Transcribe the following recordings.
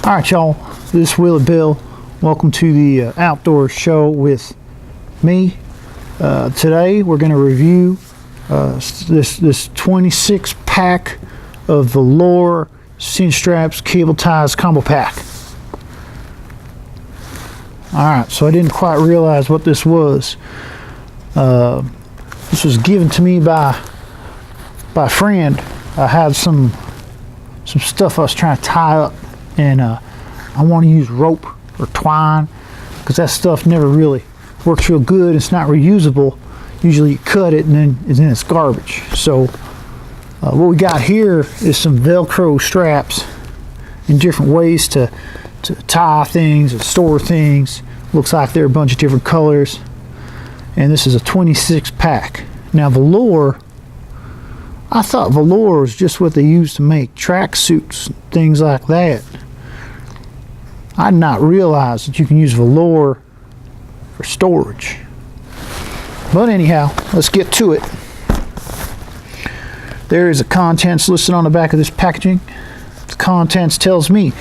All right, y'all, this is Willie Bill. Welcome to the outdoor show with me. Today we're going to review this 26 pack of velour cinch straps cable ties combo pack. All right, so I didn't quite realize what this was. This was given to me by a friend. I had some stuff I was trying to tie up, and I want to use rope or twine because that stuff never really works real good. It's not reusable. Usually you cut it and then it's garbage. So what we got here is some velcro straps in different ways to tie things and store things. Looks like they're a bunch of different colors, and this is a 26 pack. Now velour, I thought velour was just what they use to make track suits, things like that. I did not realize that you can use velour for storage. But anyhow, let's get to it. There is a contents listed on the back of this packaging. The contents tells me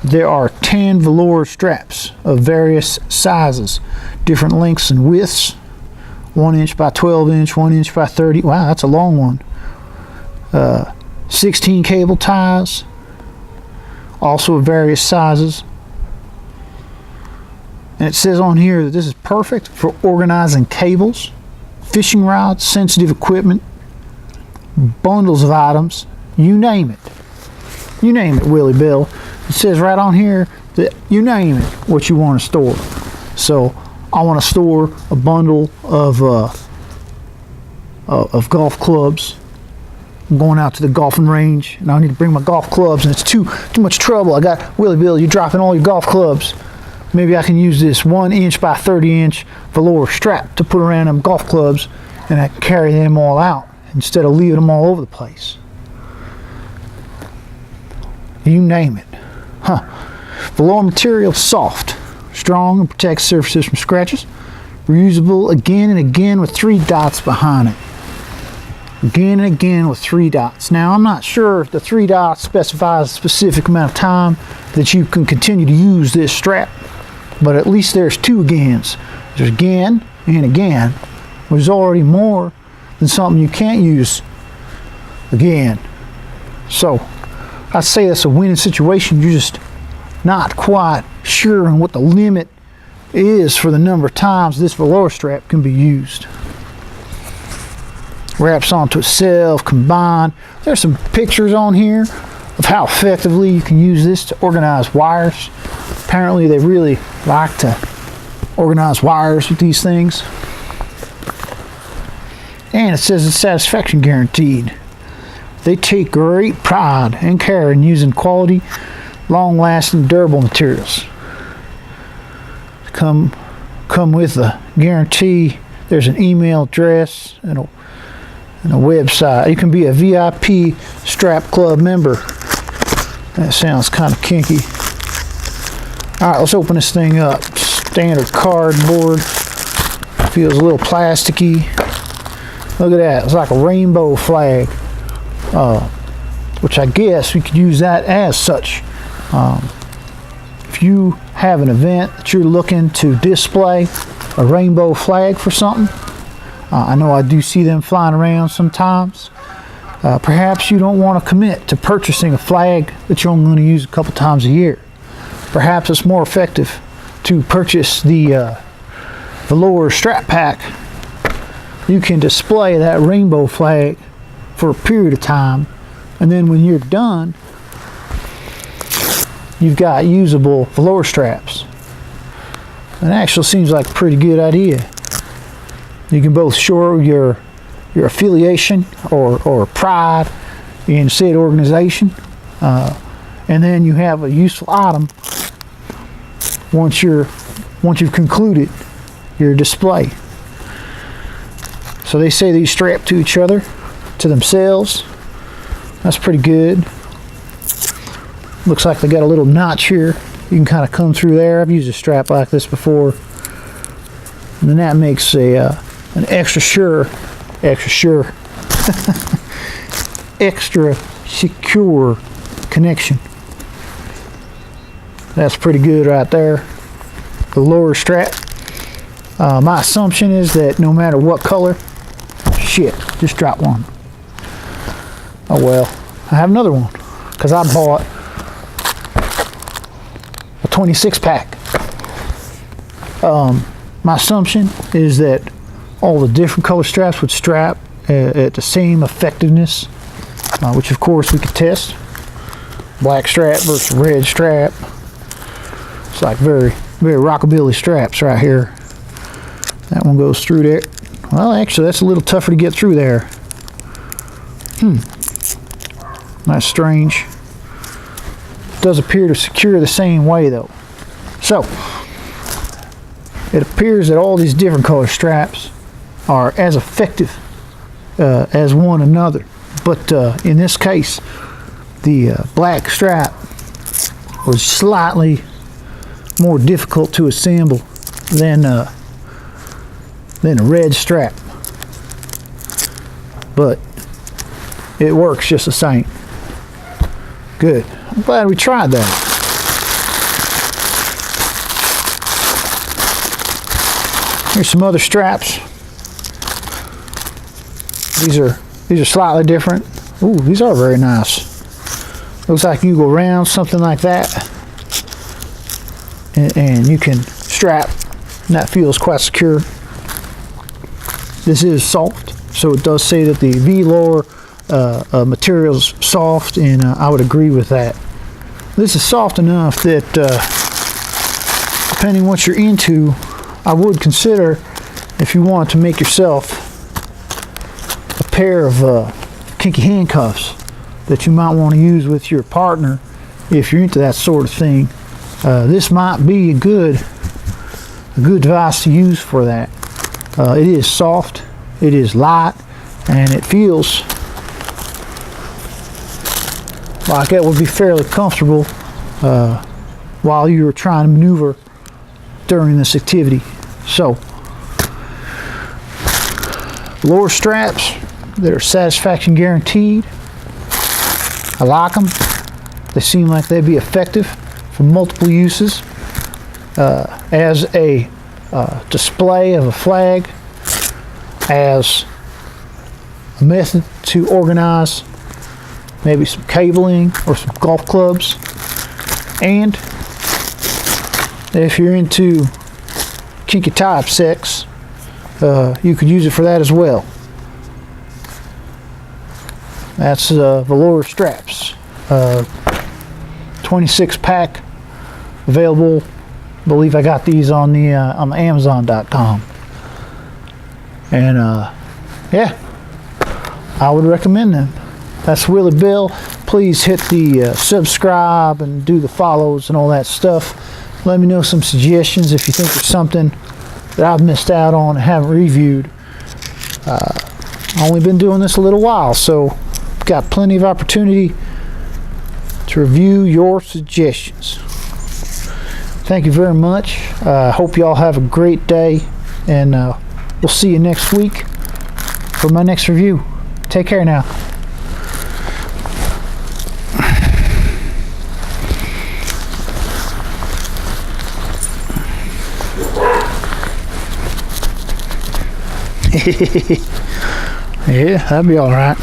there are 10 velour straps of various sizes, different lengths and widths, 1 inch by 12 inch, 1 inch by 30. Wow, that's a long one. 16 cable ties, also of various sizes. And it says on here that this is perfect for organizing cables, fishing rods, sensitive equipment, bundles of items, you name it. You name it, Willie Bill. It says right on here that you name it what you want to store. So I want to store a bundle of golf clubs. I'm going out to the golfing range and I need to bring my golf clubs, and it's too much trouble. I got, Willie Bill, you're dropping all your golf clubs. Maybe I can use this 1 inch by 30 inch velour strap to put around them golf clubs, and I can carry them all out instead of leaving them all over the place. You name it. Velour material, soft, strong, and protects surfaces from scratches. Reusable again and again with 3 dots behind it. Again and again with 3 dots. Now, I'm not sure if the 3 dots specifies a specific amount of time that you can continue to use this strap, but at least there's 2 agains. There's again and again, which is already more than something you can't use again. So I'd say that's a winning situation. You're just not quite sure on what the limit is for the number of times this velour strap can be used. Wraps onto itself, combined. There's some pictures on here of how effectively you can use this to organize wires. Apparently they really like to organize wires with these things. And it says it's satisfaction guaranteed. They take great pride and care in using quality, long-lasting, durable materials. Come with a guarantee. There's an email address and a website. You can be a VIP Strap Club member. That sounds kind of kinky. All right, let's open this thing up. Standard cardboard. Feels a little plasticky. Look at that. It's like a rainbow flag, which I guess we could use that as such. If you have an event that you're looking to display a rainbow flag for something, I know I do see them flying around sometimes. Perhaps you don't want to commit to purchasing a flag that you're only going to use a couple times a year. Perhaps it's more effective to purchase the velour strap pack. You can display that rainbow flag for a period of time, and then when you're done, you've got usable velour straps. It actually seems like a pretty good idea. You can both show your affiliation or pride in said organization, and then you have a useful item once you've concluded your display. So they say these strap to each other, to themselves. That's pretty good. Looks like they got a little notch here. You can kind of come through there. I've used a strap like this before, and then that makes an extra secure connection. That's pretty good right there. The lower strap. My assumption is that no matter what color, shit, just drop one. Oh well, I have another one because I bought a 26 pack. My assumption is that all the different color straps would strap at the same effectiveness, which of course we could test. Black strap versus red strap. It's like very rockabilly straps right here. That one goes through there. Well, actually, that's a little tougher to get through there. That's strange. It does appear to secure the same way though. So, it appears that all these different color straps are as effective as one another. But in this case, the black strap was slightly more difficult to assemble than a red strap. But it works just the same. Good. I'm glad we tried that. Here's some other straps. These are slightly different. Ooh, these are very nice. Looks like you go around something like that, and you can strap, and that feels quite secure. This is soft, so it does say that the velour material is soft, and I would agree with that. This is soft enough that depending what you're into, I would consider, if you want to make yourself a pair of kinky handcuffs that you might want to use with your partner, if you're into that sort of thing, this might be a good device to use for that. It is soft, it is light, and it feels like it would be fairly comfortable while you're trying to maneuver during this activity. So, lower straps that are satisfaction guaranteed. I like them. They seem like they'd be effective for multiple uses. As a display of a flag, as a method to organize maybe some cabling or some golf clubs, and if you're into kinky type sex, you could use it for that as well. That's velour straps, 26 pack, available. I believe I got these on the Amazon.com, and yeah, I would recommend them. That's Willie Bill. Please hit the subscribe and do the follows and all that stuff. Let me know some suggestions if you think there's something that I've missed out on and haven't reviewed. I've only been doing this a little while, so I've got plenty of opportunity to review your suggestions. Thank you very much. Hope you all have a great day, and we'll see you next week for my next review. Take care now. Yeah, that'd be all right.